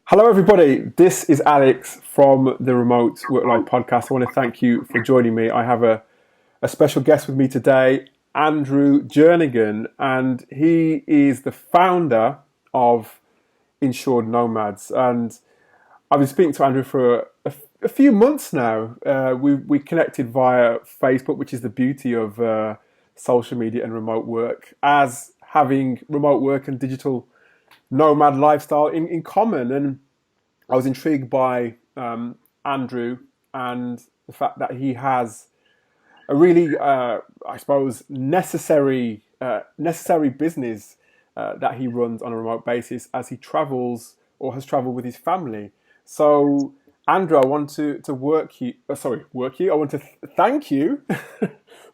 Hello, everybody. This is Alex from the Remote Work Life Podcast. I want to thank you for joining me. I have a special guest with me today, Andrew Jernigan, and he is the founder of Insured Nomads. And I've been speaking to Andrew for a few months now. We connected via Facebook, which is the beauty of social media and remote work, as having remote work and digital nomad lifestyle in common. And I was intrigued by Andrew and the fact that he has a really, I suppose, necessary business that he runs on a remote basis as he travels or has traveled with his family. So, Andrew, I want to I want to thank you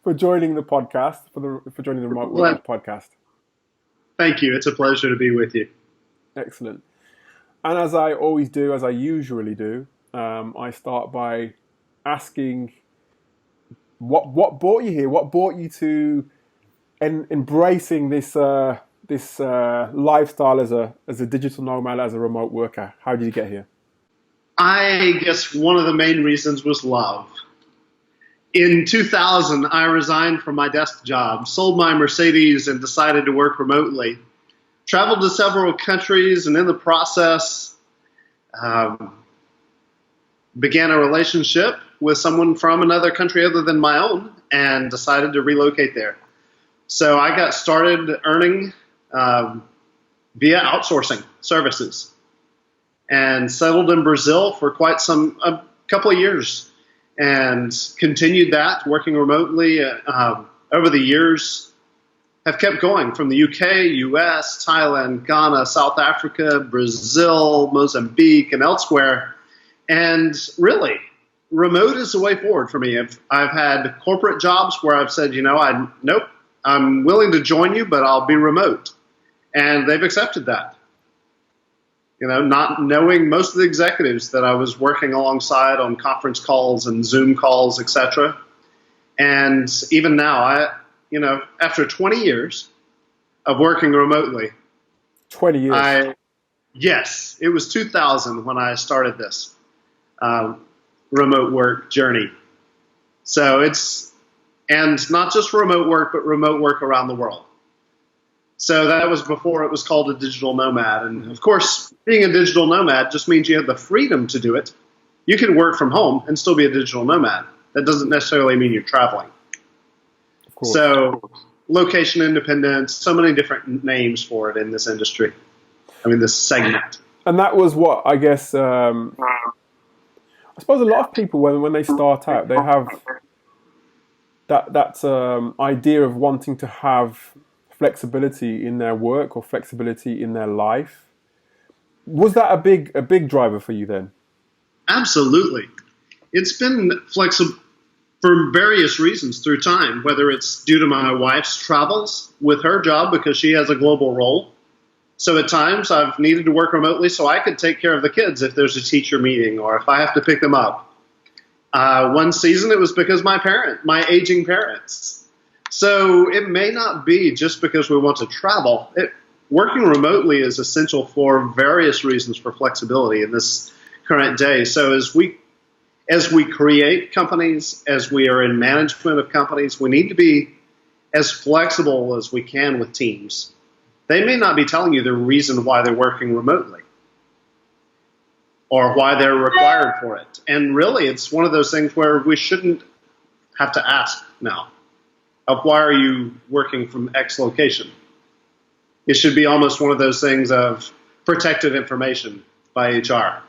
for joining the podcast, for joining the Remote Work podcast. Thank you. It's a pleasure to be with you. Excellent. And as I always do, as I usually do, I start by asking, what brought you here? What brought you to embracing this lifestyle as a digital nomad, as a remote worker? How did you get here? I guess one of the main reasons was love. In 2000, I resigned from my desk job, sold my Mercedes, and decided to work remotely. Traveled to several countries, and in the process, began a relationship with someone from another country other than my own, and decided to relocate there. So I got started earning via outsourcing services, and settled in Brazil for a couple of years, and continued that working remotely over the years. Have kept going from the UK, US, Thailand, Ghana, South Africa, Brazil, Mozambique, and elsewhere. And really, remote is the way forward for me. I've had corporate jobs where I've said, nope, I'm willing to join you, but I'll be remote. And they've accepted that. Not knowing most of the executives that I was working alongside on conference calls and Zoom calls, etc. And even now, after 20 years of working remotely. 20 years? Yes, it was 2000 when I started this remote work journey. So and not just remote work, but remote work around the world. So that was before it was called a digital nomad. And of course, being a digital nomad just means you have the freedom to do it. You can work from home and still be a digital nomad. That doesn't necessarily mean you're traveling. So location independence, so many different names for it in this industry. This segment. And that was what, I guess, I suppose a lot of people, when they start out, they have that idea of wanting to have flexibility in their work or flexibility in their life. Was that a big driver for you then? Absolutely. It's been flexible for various reasons through time, whether it's due to my wife's travels with her job because she has a global role. So at times I've needed to work remotely so I could take care of the kids if there's a teacher meeting or if I have to pick them up. One season it was because my aging parents. So it may not be just because we want to travel. Working remotely is essential for various reasons for flexibility in this current day. So as we create companies, as we are in management of companies, we need to be as flexible as we can with teams. They may not be telling you the reason why they're working remotely or why they're required for it. And really, it's one of those things where we shouldn't have to ask now of why are you working from X location. It should be almost one of those things of protected information by HR.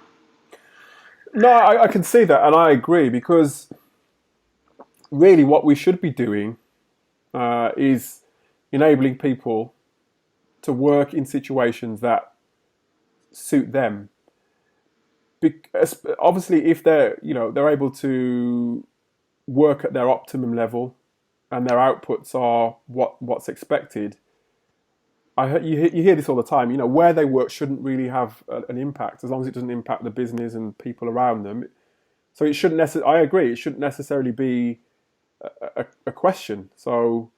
No, I can see that, and I agree, because really what we should be doing is enabling people to work in situations that suit them. Because obviously, if they're able to work at their optimum level and their outputs are what's expected, you hear this all the time. Where they work shouldn't really have an impact as long as it doesn't impact the business and people around them. So it shouldn't I agree. It shouldn't necessarily be a question. So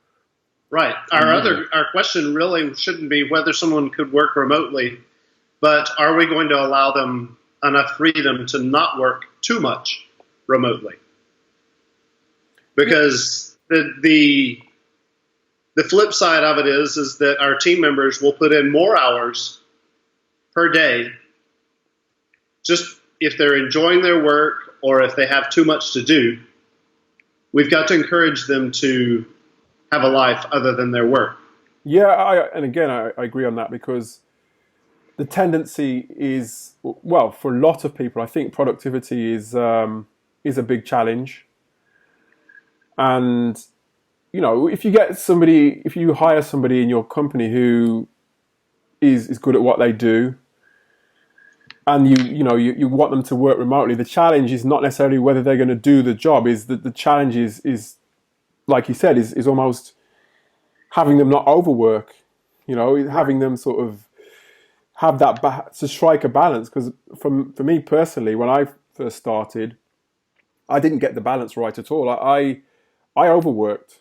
right. Our question really shouldn't be whether someone could work remotely, but are we going to allow them enough freedom to not work too much remotely? Because the flip side of it is that our team members will put in more hours per day just if they're enjoying their work or if they have too much to do. We've got to encourage them to have a life other than their work. Yeah, I agree on that, because the tendency is, well, for a lot of people, I think productivity is a big challenge. And, if you hire somebody in your company who is good at what they do, and you want them to work remotely, the challenge is not necessarily whether they're going to do the job. Is that the challenge is like you said, is almost having them not overwork. Having them sort of have that to strike a balance. Because for me personally, when I first started, I didn't get the balance right at all. I overworked.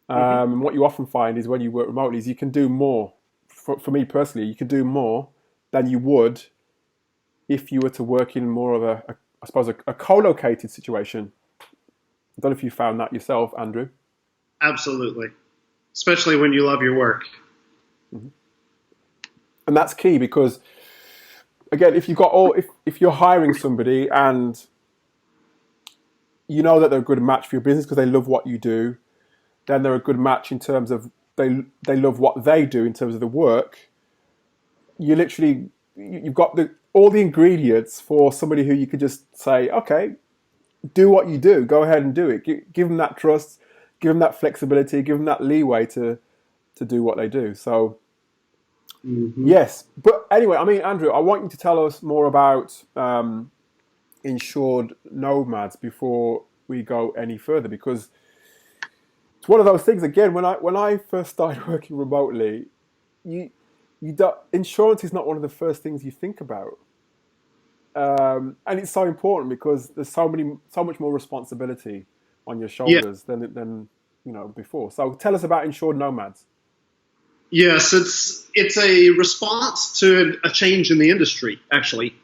And what you often find is when you work remotely is you can do more. For me personally, you can do more than you would if you were to work in more of a co-located situation. I don't know if you found that yourself, Andrew. Absolutely. Especially when you love your work. Mm-hmm. And that's key, because again, if you're hiring somebody and you know that they're a good match for your business because they love what you do, then they're a good match in terms of they love what they do in terms of the work. You've got all the ingredients for somebody who you could just say, okay, do what you do, go ahead and do it. Give them that trust, give them that flexibility, give them that leeway to do what they do. So, yes. But anyway, Andrew, I want you to tell us more about insured nomads before we go any further, because it's one of those things. Again, when I first started working remotely, insurance is not one of the first things you think about, and it's so important because there's so much more responsibility on your shoulders than before. So tell us about insured nomads. Yes, it's a response to a change in the industry, actually,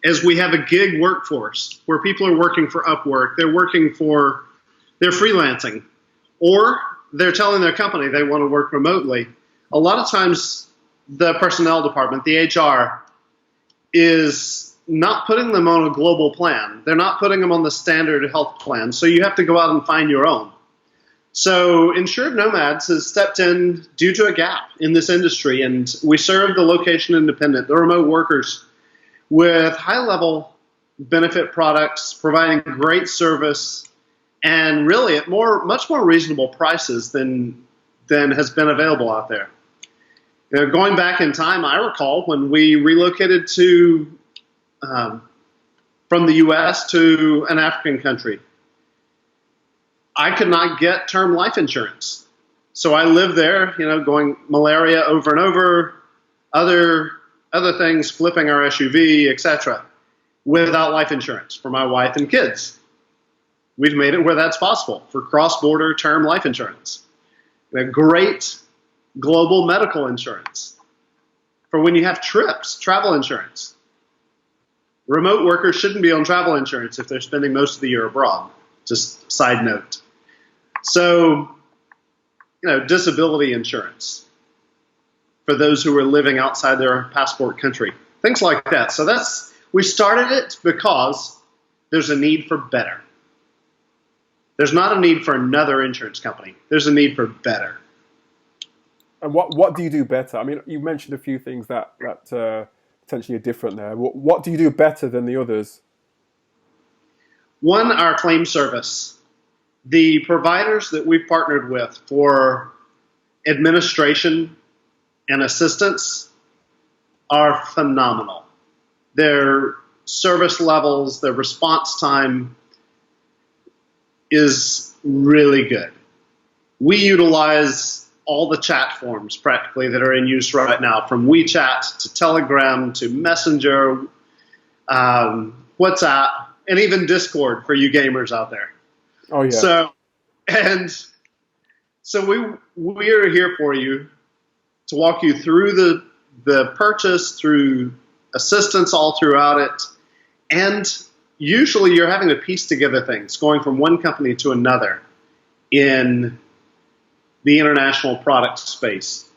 as we have a gig workforce where people are working for Upwork, they're freelancing, or they're telling their company they want to work remotely. A lot of times the personnel department, the HR, is not putting them on a global plan. They're not putting them on the standard health plan. So you have to go out and find your own. So Insured Nomads has stepped in due to a gap in this industry, and we serve the location independent, the remote workers, with high-level benefit products, providing great service, and really at much more reasonable prices than has been available out there. Going back in time, I recall when we relocated from the U.S. to an African country, I could not get term life insurance. So I lived there, going malaria over and over, other things, flipping our SUV, etc., without life insurance for my wife and kids. We've made it where that's possible for cross-border term life insurance. A great global medical insurance for when you have trips, travel insurance. Remote workers shouldn't be on travel insurance if they're spending most of the year abroad. Just side note. So, disability insurance for those who are living outside their passport country. Things like that. So we started it because there's a need for better. There's not a need for another insurance company. There's a need for better. And what do you do better? You mentioned a few things that potentially are different there. What do you do better than the others? One, our claim service. The providers that we've partnered with for administration and assistance are phenomenal. Their service levels, their response time is really good. We utilize all the chat forms practically that are in use right now, from WeChat to Telegram to Messenger, WhatsApp, and even Discord for you gamers out there. Oh yeah. So we are here for you to walk you through the purchase through assistance all throughout it. And usually you're having to piece together things, going from one company to another in the international product space.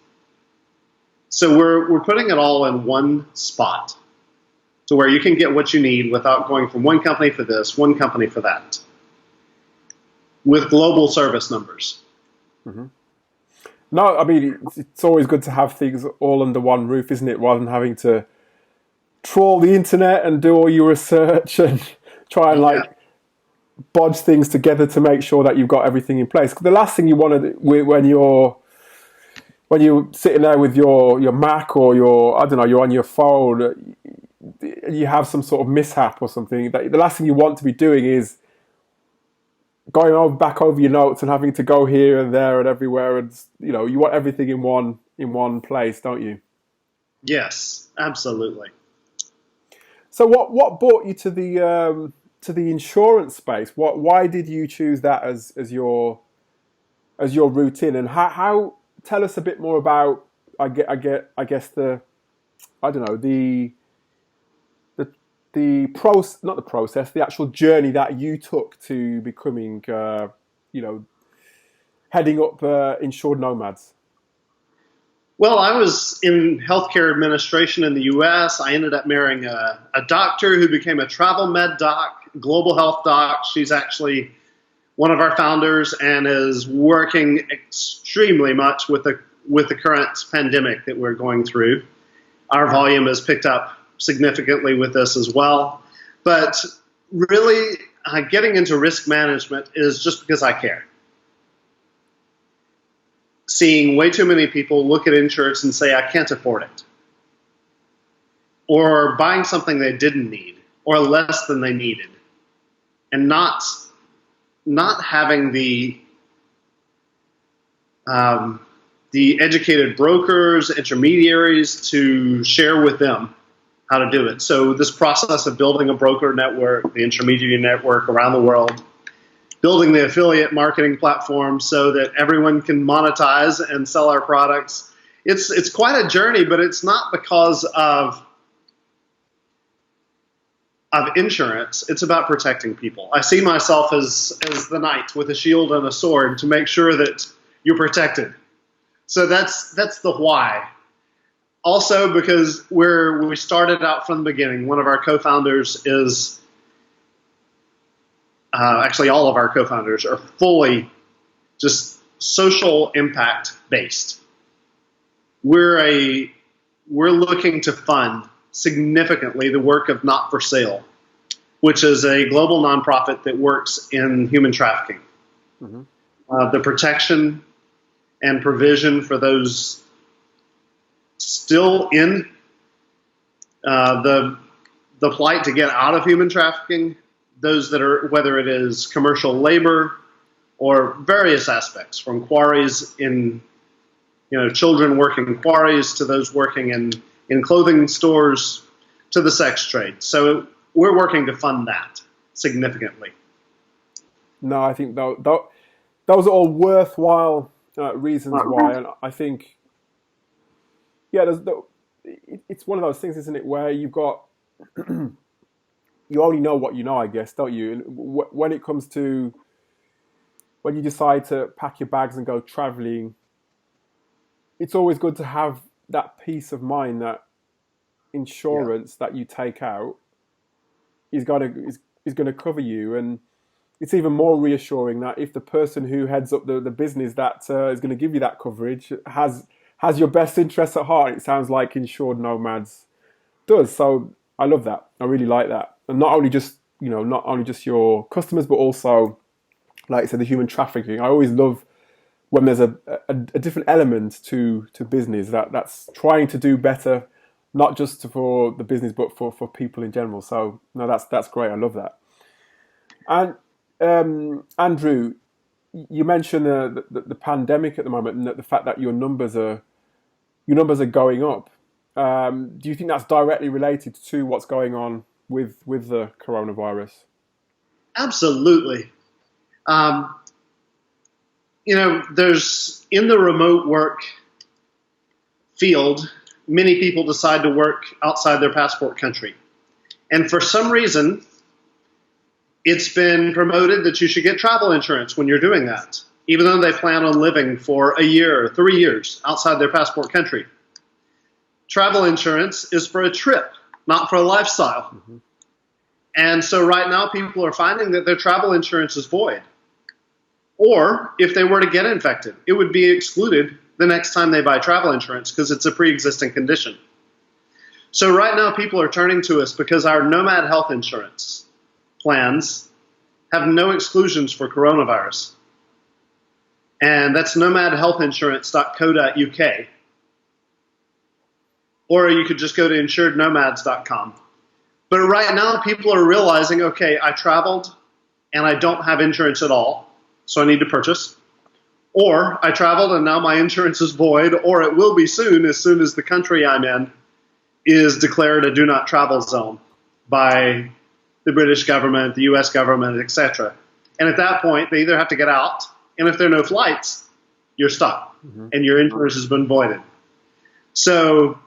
So we're putting it all in one spot to where you can get what you need without going from one company for this, one company for that, with global service numbers. Mm-hmm. No, I mean, it's always good to have things all under one roof, isn't it? Rather than having to trawl the internet and do all your research and try and bodge things together to make sure that you've got everything in place. The last thing you want to do when you're sitting there with your Mac or you're on your phone, you have some sort of mishap or something. The last thing you want to be doing is going back over your notes and having to go here and there and everywhere, and you want everything in one place, don't you? Yes, absolutely. So what brought you to the insurance space? Why did you choose that as your route in, and how tell us a bit more about the actual journey that you took to becoming heading up Insured Nomads. Well, I was in healthcare administration in the U.S. I ended up marrying a doctor who became a travel med doc, global health doc. She's actually one of our founders and is working extremely much with the current pandemic that we're going through. Our volume has picked up significantly with this as well. But really, getting into risk management is just because I care. Seeing way too many people look at insurance and say, I can't afford it. Or buying something they didn't need, or less than they needed. And not having the educated brokers, intermediaries to share with them how to do it. So this process of building a broker network, the intermediary network around the world, building the affiliate marketing platform so that everyone can monetize and sell our products. It's quite a journey, but it's not because of insurance. It's about protecting people. I see myself as the knight with a shield and a sword to make sure that you're protected. So that's the why. Also, because we started out from the beginning. One of our co-founders is actually all of our co-founders are fully just social impact based. We're looking to fund significantly the work of Not for Sale, which is a global nonprofit that works in human trafficking. Mm-hmm. The protection and provision for those still in the plight to get out of human trafficking, those that are, whether it is commercial labor or various aspects, from quarries in, children working quarries to those working in clothing stores to the sex trade. So we're working to fund that significantly. No, I think those are all worthwhile reasons why, and I think, it's one of those things, isn't it, where you've got you only know what you know, I guess, don't you? And when it comes to when you decide to pack your bags and go traveling, it's always good to have that peace of mind that insurance that you take out is going to cover you. And it's even more reassuring that if the person who heads up the business that is going to give you that coverage has your best interests at heart. It sounds like Insured Nomads does. So I love that. I really like that. And not only just your customers, but also, like I said, the human trafficking. I always love when there's a different element to business that's trying to do better, not just for the business, but for people in general. So no, that's great. I love that. And Andrew, you mentioned the pandemic at the moment, and the fact that your numbers are going up. Do you think that's directly related to what's going on with the coronavirus? Absolutely. There's in the remote work field, many people decide to work outside their passport country. And for some reason, it's been promoted that you should get travel insurance when you're doing that, even though they plan on living for a year or 3 years outside their passport country. Travel insurance is for a trip, not for a lifestyle. Mm-hmm. And so right now people are finding that their travel insurance is void. Or if they were to get infected, it would be excluded the next time they buy travel insurance because it's a pre-existing condition. So right now people are turning to us because our Nomad health insurance plans have no exclusions for coronavirus. And that's nomadhealthinsurance.co.uk. Or you could just go to insurednomads.com. But right now people are realizing, okay, I traveled and I don't have insurance at all, so I need to purchase. Or I traveled and now my insurance is void, or it will be soon as the country I'm in is declared a do not travel zone by the British government, the US government, etc. And at that point, they either have to get out, and if there are no flights, you're stuck, and your insurance has been voided. So,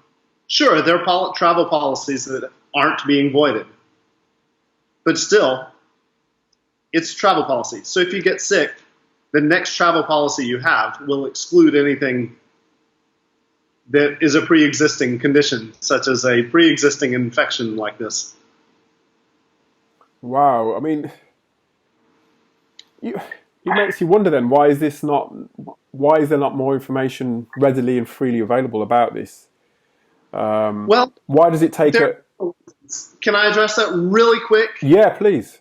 sure, there are travel policies that aren't being voided, but still, it's travel policy. So if you get sick, the next travel policy you have will exclude anything that is a pre-existing condition, such as a pre-existing infection like this. Wow. I mean, it makes you wonder then, why is there not more information readily and freely available about this? Well, why does it take Can I address that really quick? Yeah, please.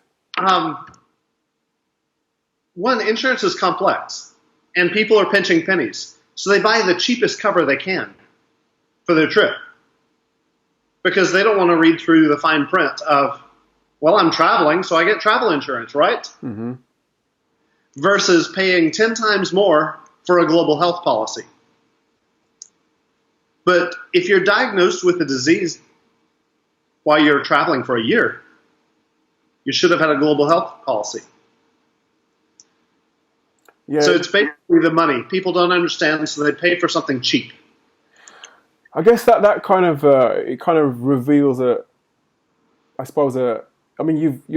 One, insurance is complex, and people are pinching pennies. So they buy the cheapest cover they can for their trip because they don't want to read through the fine print of, well, I'm traveling, so I get travel insurance, right? Mm-hmm. Versus paying 10 times more for a global health policy. But if you're diagnosed with a disease while you're traveling for a year, you should have had a global health policy. Yeah. So it's basically the money. People don't understand, so they pay for something cheap. I guess that kind of it kind of reveals you're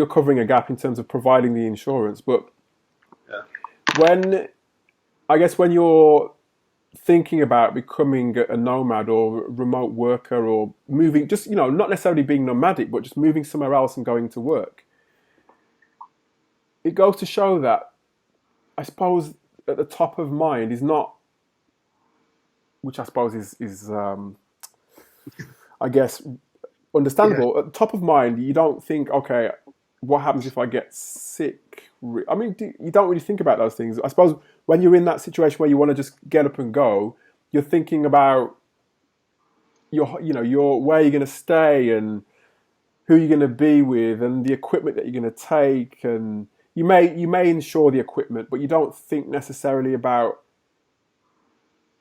covering a gap in terms of providing the insurance, but when you're thinking about becoming a nomad or remote worker or moving, just, not necessarily being nomadic, but just moving somewhere else and going to work, it goes to show that, I suppose, at the top of mind is not, which I suppose is I guess, understandable. Yeah. At the top of mind, you don't think, okay, what happens if I get sick? I mean, you don't really think about those things. I suppose when you're in that situation where you want to just get up and go, you're thinking about your where you're going to stay and who you're going to be with and the equipment that you're going to take, and you may insure the equipment, but you don't think necessarily about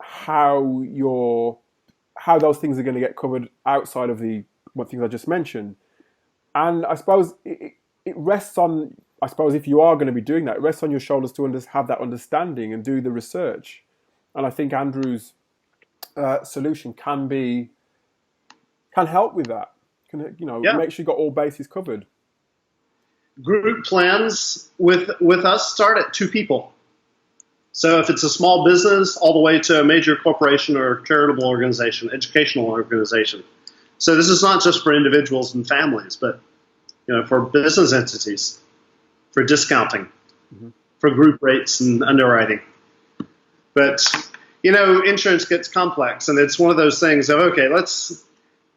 how those things are going to get covered outside of the things I just mentioned. And I suppose it rests on, if you are going to be doing that, it rests on your shoulders to have that understanding and do the research. And I think Andrew's solution can help with that. Make sure you've got all bases covered. Group plans with us start at 2 people. So if it's a small business all the way to a major corporation or charitable organization, educational organization. So this is not just for individuals and families, but for business entities, for discounting, for group rates and underwriting. But insurance gets complex, and it's one of those things of, okay,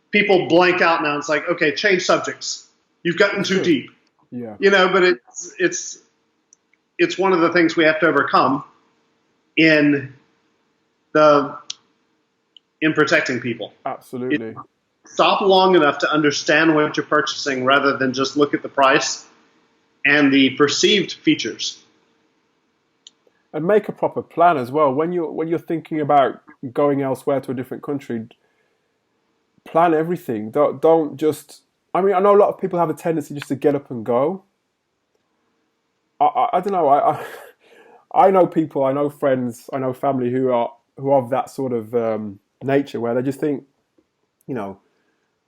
people blank out now. It's like, okay, change subjects. You've gotten too deep. Yeah. But it's one of the things we have to overcome in protecting people. Absolutely. Stop long enough to understand what you're purchasing rather than just look at the price and the perceived features. And make a proper plan as well. When you're thinking about going elsewhere to a different country, plan everything. Don't just. I mean, I know a lot of people have a tendency just to get up and go. I don't know. I know people, I know friends, I know family who are of that sort of nature, where they just think, you know,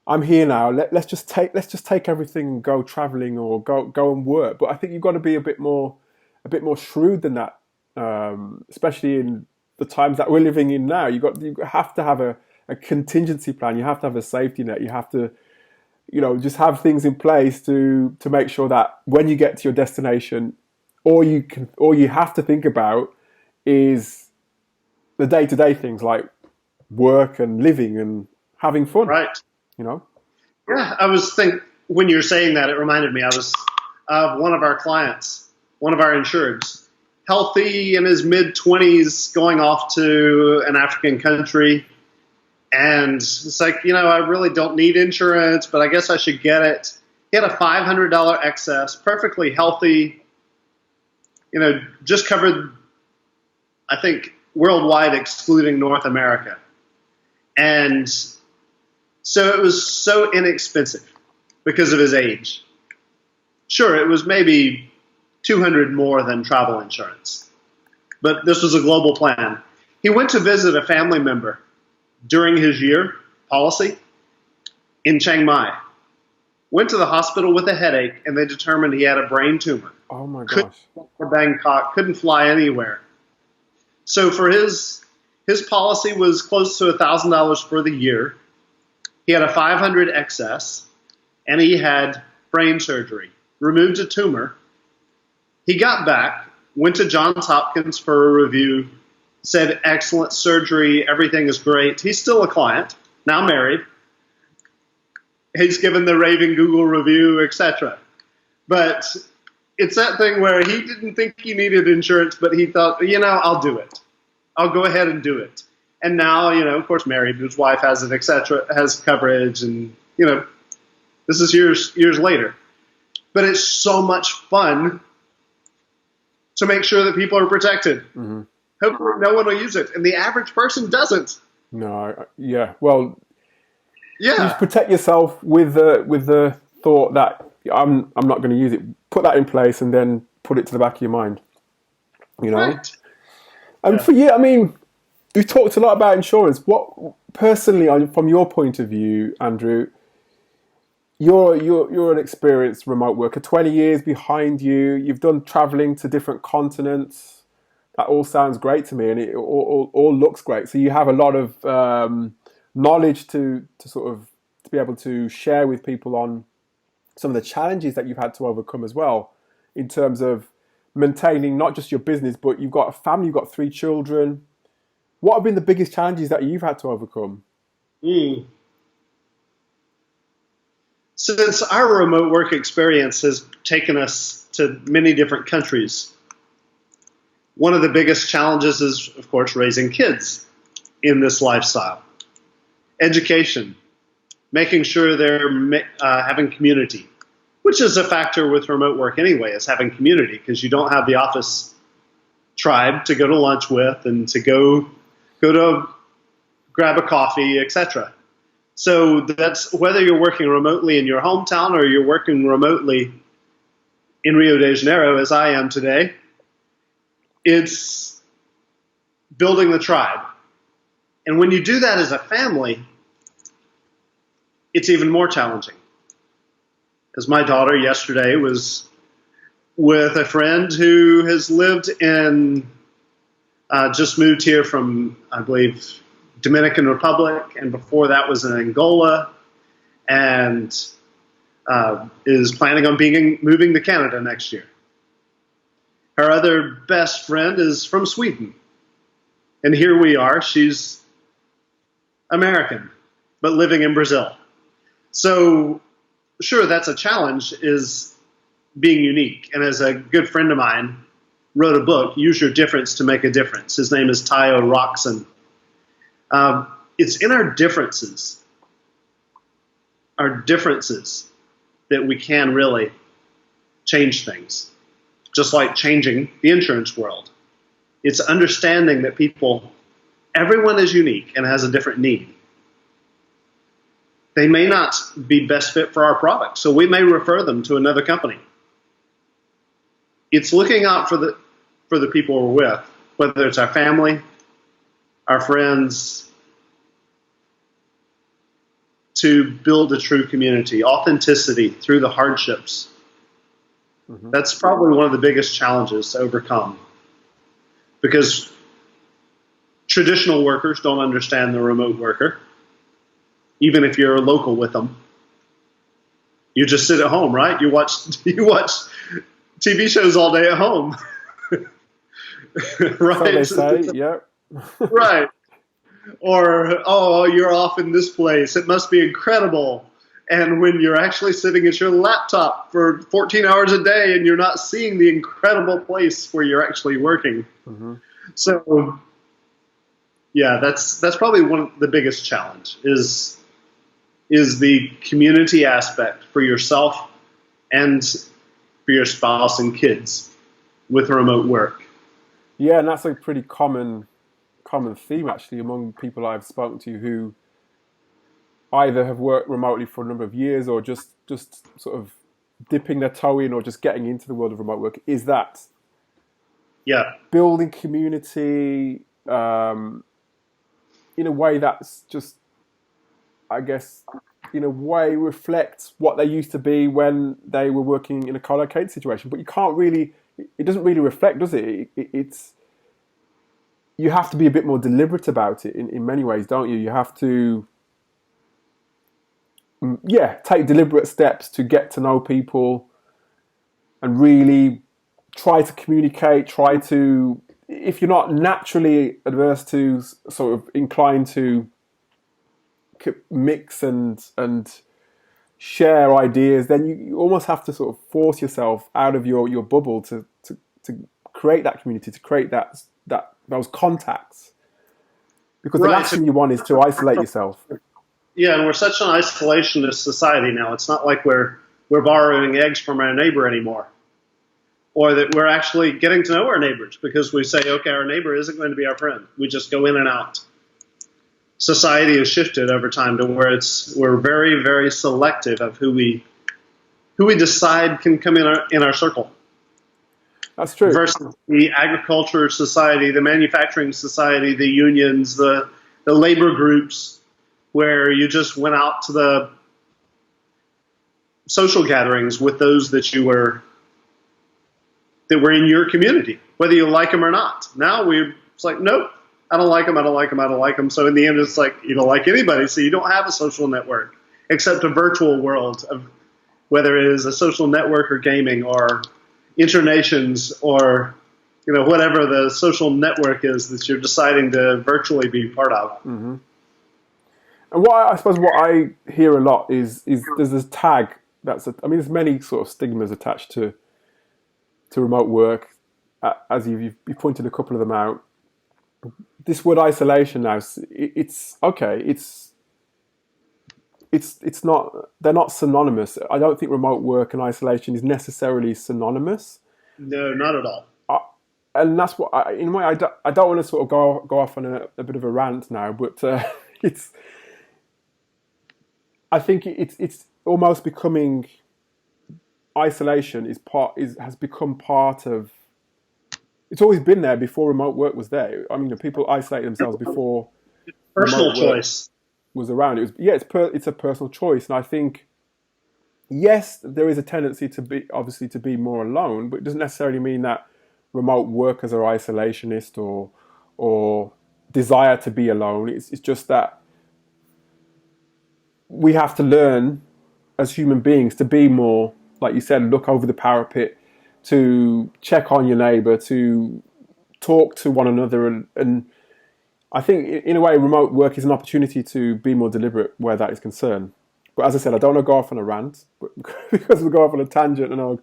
I'm here now. Let's just take everything and go traveling or go and work. But I think you've got to be a bit more shrewd than that, especially in the times that we're living in now. You have to have a contingency plan. You have to have a safety net. You have to, just have things in place to make sure that when you get to your destination, all you have to think about is the day-to-day things like work and living and having fun. Right. You know. Yeah, when you're saying that, it reminded me. I was of one of our clients, one of our insureds, healthy in his mid-20s, going off to an African country. And it's like, I really don't need insurance, but I guess I should get it. He had a $500 excess, perfectly healthy, just covered, I think, worldwide, excluding North America. And so it was so inexpensive because of his age. Sure, it was maybe $200 more than travel insurance, but this was a global plan. He went to visit a family member during his year policy in Chiang Mai. Went to the hospital with a headache, and they determined he had a brain tumor. Oh my gosh. Couldn't fly to Bangkok, couldn't fly anywhere. So for his policy was close to $1,000 for the year. He had a 500 excess, and he had brain surgery, removed a tumor. He got back, went to Johns Hopkins for a review, said excellent surgery, everything is great. He's still a client, now married. He's given the raving Google review, etc. But it's that thing where he didn't think he needed insurance, but he thought, I'll do it. I'll go ahead and do it. And now, of course, married, his wife has it, etc., has coverage, and, this is years later. But it's so much fun to make sure that people are protected. Mm-hmm. Hopefully no one will use it. And the average person doesn't. No, yeah. Well, yeah. You protect yourself with the thought that I'm not going to use it. Put that in place and then put it to the back of your mind. Right. And for you, we've talked a lot about insurance. What personally, from your point of view, Andrew, you're an experienced remote worker. 20 years behind you. You've done traveling to different continents. That all sounds great to me, and it all looks great. So you have a lot of knowledge to be able to share with people on some of the challenges that you've had to overcome as well, in terms of maintaining not just your business, but you've got a family, you've got 3 children. What have been the biggest challenges that you've had to overcome? Since our remote work experience has taken us to many different countries, one of the biggest challenges is, of course, raising kids in this lifestyle. Education, making sure they're having community, which is a factor with remote work anyway, is having community, because you don't have the office tribe to go to lunch with and to go to grab a coffee, etc. So that's whether you're working remotely in your hometown or you're working remotely in Rio de Janeiro, as I am today, it's building the tribe. And when you do that as a family, it's even more challenging. As my daughter yesterday was with a friend who has lived just moved here from, I believe, Dominican Republic, and before that was in Angola, and is planning on moving to Canada next year. Her other best friend is from Sweden, and here we are. She's American, but living in Brazil. So, sure, that's a challenge, is being unique. And as a good friend of mine wrote a book, Use Your Difference to Make a Difference. His name is Tayo Roxon. It's in our differences that we can really change things, just like changing the insurance world. It's understanding that everyone is unique and has a different need. They may not be best fit for our product, so we may refer them to another company. It's looking out for the people we're with, whether it's our family, our friends, to build a true community, authenticity through the hardships. Mm-hmm. That's probably one of the biggest challenges to overcome, because traditional workers don't understand the remote worker, even if you're local with them. You just sit at home, right? You watch TV shows all day at home. Right? So they say, yeah. Right. Or, oh, you're off in this place. It must be incredible. And when you're actually sitting at your laptop for 14 hours a day and you're not seeing the incredible place where you're actually working. Mm-hmm. So, yeah, that's probably one of the biggest challenge is the community aspect for yourself and for your spouse and kids with remote work. Yeah, and that's a pretty common theme actually among people I've spoken to who either have worked remotely for a number of years or just sort of dipping their toe in or just getting into the world of remote work, is that building community in a way that's just, I guess, in a way reflects what they used to be when they were working in a co-located situation. But you can't really, it doesn't really reflect, does it? It's, you have to be a bit more deliberate about it in many ways, don't you? You have to, take deliberate steps to get to know people and really try to communicate, if you're not naturally adverse to, sort of inclined to mix and share ideas, then you almost have to sort of force yourself out of your bubble to create that community, to create those contacts, because the last thing you want is to isolate yourself. Yeah, and we're such an isolationist society now. It's not like we're borrowing eggs from our neighbor anymore, or that we're actually getting to know our neighbors, because we say, okay, our neighbor isn't going to be our friend. We just go in and out. Society has shifted over time to where we're very, very selective of who we decide can come in our circle. That's true. Versus the agriculture society, the manufacturing society, the unions, the labor groups, where you just went out to the social gatherings with those that were in your community, whether you like them or not. Now it's like, nope, I don't like them, I don't like them, I don't like them. So in the end, it's like you don't like anybody, so you don't have a social network, except a virtual world of whether it is a social network or gaming or internations or whatever the social network is that you're deciding to virtually be part of. Mm-hmm. And what I hear a lot is there's this tag there's many sort of stigmas attached to remote work, as you've pointed a couple of them out. This word isolation now, it's okay. It's not. They're not synonymous. I don't think remote work and isolation is necessarily synonymous. No, not at all. And that's what in a way I don't want to sort of go off on a bit of a rant now, but it's. I think it's almost becoming, isolation has become part of. It's always been there before remote work was there. I mean, people isolate themselves before personal choice was around. It's a personal choice, and I think yes, there is a tendency to be more alone, but it doesn't necessarily mean that remote workers are isolationist or desire to be alone. It's just that we have to learn as human beings to be more, like you said, look over the parapet, to check on your neighbour, to talk to one another. And I think, in a way, remote work is an opportunity to be more deliberate where that is concerned. But as I said, I don't want to go off on a rant, because we'll go off on a tangent and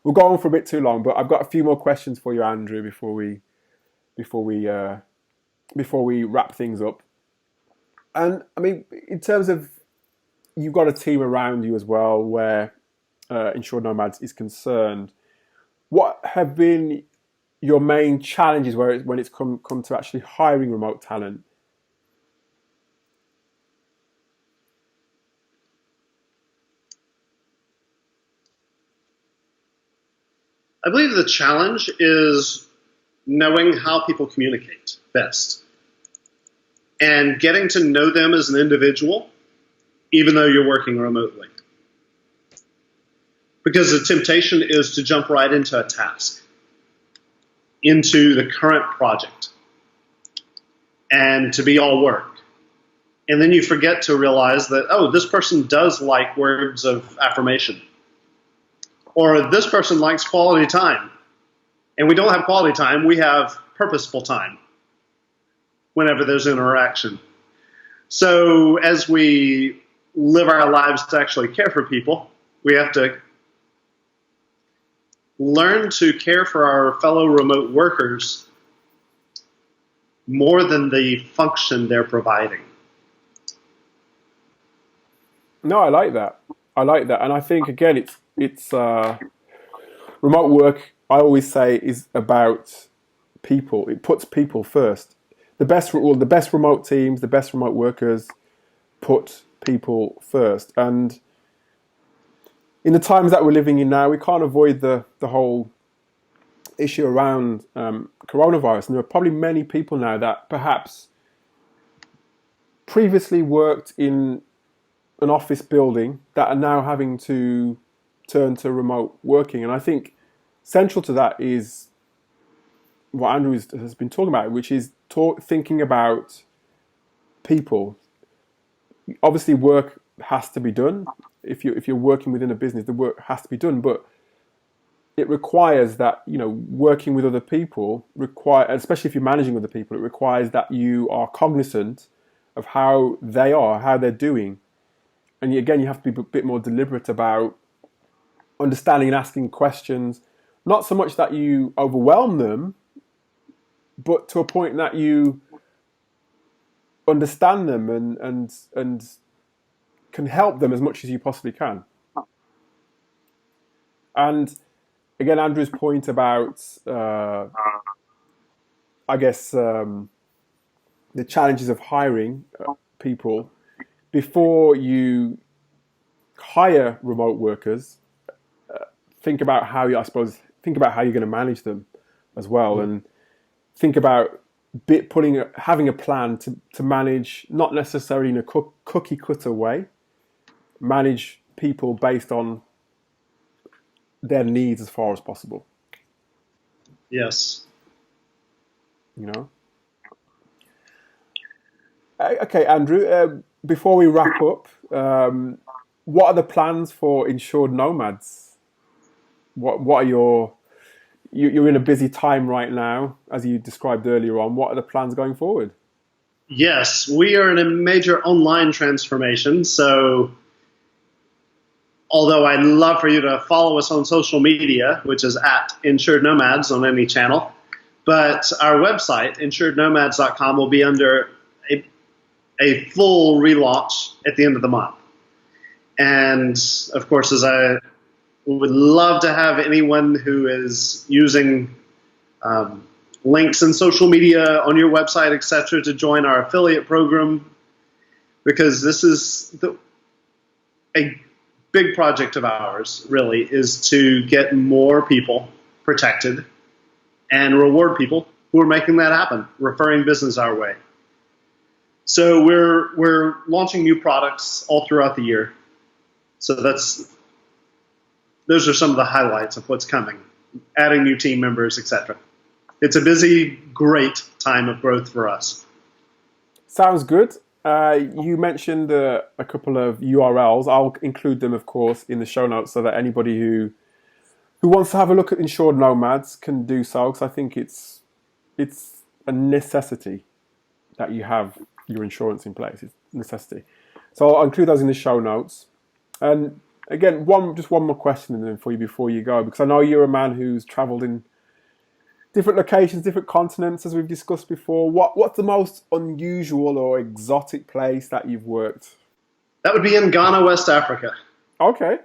we'll go on for a bit too long. But I've got a few more questions for you, Andrew, before we wrap things up. And, I mean, in terms of, you've got a team around you as well where Insured Nomads is concerned. What have been your main challenges when it's come to actually hiring remote talent? I believe the challenge is knowing how people communicate best and getting to know them as an individual even though you're working remotely. Because the temptation is to jump right into a task, into the current project, and to be all work. And then you forget to realize that, oh, this person does like words of affirmation. Or this person likes quality time. And we don't have quality time, we have purposeful time whenever there's interaction. So as we live our lives to actually care for people, we have to learn to care for our fellow remote workers more than the function they're providing. No, I like that. And I think again, it's remote work. I always say is about people. It puts people first. The best remote teams, the best remote workers put people first. And in the times that we're living in now, we can't avoid the whole issue around coronavirus. And there are probably many people now that perhaps previously worked in an office building that are now having to turn to remote working. And I think central to that is what Andrew has been talking about, which is thinking about people. Obviously, work has to be done. If you're working within a business, the work has to be done. But it requires that, working with other people, especially if you're managing other people, it requires that you are cognizant of how they are, how they're doing. And again, you have to be a bit more deliberate about understanding and asking questions. Not so much that you overwhelm them, but to a point that you understand them and can help them as much as you possibly can. And again, Andrew's point about, the challenges of hiring people. Before you hire remote workers, think about how you're going to manage them as well, and think about having a plan to manage, not necessarily in a cookie cutter way, manage people based on their needs as far as possible. Yes. Okay, Andrew, before we wrap up, what are the plans for Insured Nomads? What are you're in a busy time right now, as you described earlier on. What are the plans going forward? Yes, we are in a major online transformation. So although I'd love for you to follow us on social media, which is at Insured Nomads on any channel, but our website, insurednomads.com, will be under a full relaunch at the end of the month. And of course, as I would love to have anyone who is using links in social media on your website, etc., to join our affiliate program, because this is a big project of ours, really, is to get more people protected and reward people who are making that happen, referring business our way. So we're launching new products all throughout the year. So those are some of the highlights of what's coming, adding new team members, etc. It's a busy, great time of growth for us. Sounds good. You mentioned a couple of URLs. I'll include them, of course, in the show notes so that anybody who wants to have a look at Insured Nomads can do so, because I think it's a necessity that you have your insurance in place. It's a necessity. So I'll include those in the show notes. And again, one more question then for you before you go, because I know you're a man who's travelled in different locations, different continents, as we've discussed before. What's the most unusual or exotic place that you've worked? That would be in Ghana, West Africa. Okay.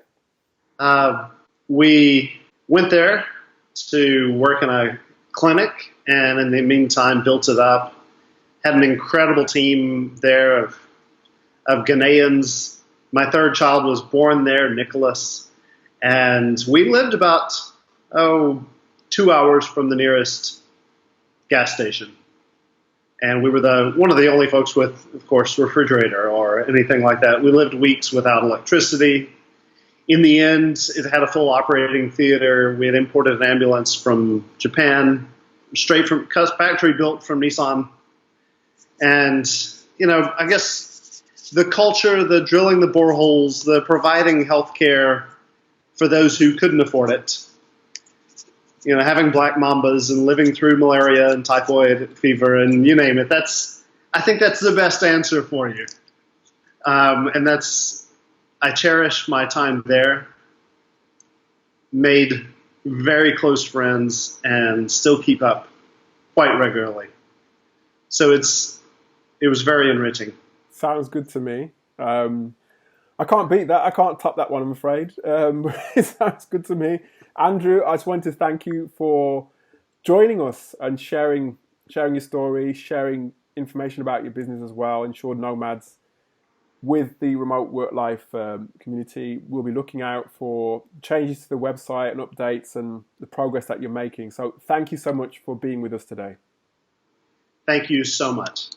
We went there to work in a clinic, and in the meantime built it up. Had an incredible team there of Ghanaians. My third child was born there, Nicholas. And we lived about, 2 hours from the nearest gas station. And we were one of the only folks with, of course, refrigerator or anything like that. We lived weeks without electricity. In the end, it had a full operating theater. We had imported an ambulance from Japan, straight from factory built from Nissan. And, I guess the culture, the drilling the boreholes, the providing healthcare for those who couldn't afford it, having black mambas and living through malaria and typhoid fever and you name it. I think that's the best answer for you. And I cherish my time there, made very close friends, and still keep up quite regularly. So it was very enriching. Sounds good to me. I can't beat that. I can't top that one, I'm afraid. It sounds good to me. Andrew, I just wanted to thank you for joining us and sharing your story, sharing information about your business as well. Insured Nomads with the remote work-life community. We'll be looking out for changes to the website and updates and the progress that you're making. So thank you so much for being with us today. Thank you so much.